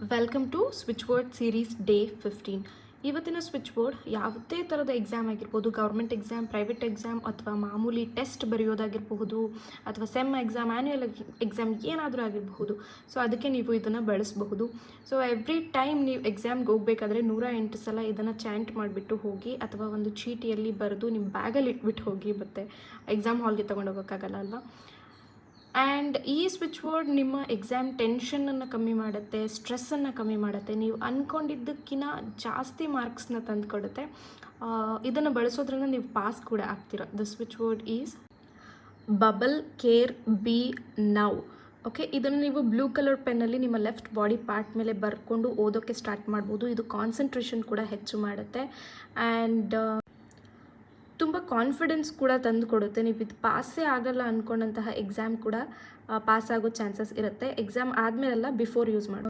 Welcome to switch board series day 15. ಇವತ್ತಿನ switch board ಯಾವುದೇ ಥರದ ಎಕ್ಸಾಮ್ ಆಗಿರ್ಬೋದು, ಗೌರ್ಮೆಂಟ್ ಎಕ್ಸಾಮ್, ಪ್ರೈವೇಟ್ ಎಕ್ಸಾಮ್ ಅಥವಾ ಮಾಮೂಲಿ ಟೆಸ್ಟ್ ಬರೆಯೋದಾಗಿರಬಹುದು ಅಥವಾ ಸೆಮ್ ಎಕ್ಸಾಮ್, ಆ್ಯನ್ಯುಯಲ್ ಎಕ್ಸಾಮ್ ಏನಾದರೂ ಆಗಿರಬಹುದು. ಸೊ ಅದಕ್ಕೆ ನೀವು ಇದನ್ನು ಬಳಸಬಹುದು. ಸೊ ಎವ್ರಿ ಟೈಮ್ ನೀವು ಎಕ್ಸಾಮ್ಗೆ ಹೋಗಬೇಕಾದ್ರೆ 108 ಸಲ ಇದನ್ನು ಚಾಂಟ್ ಮಾಡಿಬಿಟ್ಟು ಹೋಗಿ ಅಥವಾ ಒಂದು ಚೀಟಿಯಲ್ಲಿ ಬರೆದು ನಿಮ್ಮ ಬ್ಯಾಗಲ್ಲಿ ಇಟ್ಬಿಟ್ಟು ಹೋಗಿ, ಮತ್ತು ಎಕ್ಸಾಮ್ ಹಾಲ್ಗೆ ತೊಗೊಂಡೋಗೋಕ್ಕಾಗಲ್ಲ ಅಲ್ವಾ. ಆ್ಯಂಡ್ ಈ ಸ್ವಿಚ್ ಬೋರ್ಡ್ ನಿಮ್ಮ ಎಕ್ಸಾಮ್ ಟೆನ್ಷನನ್ನು ಕಮ್ಮಿ ಮಾಡುತ್ತೆ, ಸ್ಟ್ರೆಸ್ಸನ್ನು ಕಮ್ಮಿ ಮಾಡುತ್ತೆ, ನೀವು ಅಂದ್ಕೊಂಡಿದ್ದಕ್ಕಿಂತ ಜಾಸ್ತಿ ಮಾರ್ಕ್ಸ್ನ ತಂದು ಕೊಡುತ್ತೆ. ಇದನ್ನು ಬಳಸೋದ್ರಿಂದ ನೀವು ಪಾಸ್ ಕೂಡ ಆಗ್ತೀರ. The switch board is bubble care be now. Okay, ಇದನ್ನು ನೀವು ಬ್ಲೂ ಕಲರ್ ಪೆನ್ನಲ್ಲಿ ನಿಮ್ಮ ಲೆಫ್ಟ್ ಬಾಡಿ ಪಾರ್ಟ್ ಮೇಲೆ ಬರ್ಕೊಂಡು ಓದೋಕ್ಕೆ ಸ್ಟಾರ್ಟ್ ಮಾಡ್ಬೋದು. ಇದು ಕಾನ್ಸಂಟ್ರೇಷನ್ ಕೂಡ ಹೆಚ್ಚು ಮಾಡುತ್ತೆ ಆ್ಯಂಡ್ ತುಂಬ ಕಾನ್ಫಿಡೆನ್ಸ್ ಕೂಡ ತಂದು ಕೊಡುತ್ತೆ. ನೀವು ಇದು ಪಾಸೇ ಆಗಲ್ಲ ಅಂದ್ಕೊಂಡಂತಹ ಎಕ್ಸಾಮ್ ಕೂಡ ಪಾಸ್ ಆಗೋ ಚಾನ್ಸಸ್ ಇರುತ್ತೆ. ಎಕ್ಸಾಮ್ ಆದಮೇಲೆಲ್ಲ ಬಿಫೋರ್ ಯೂಸ್ ಮಾಡಿ.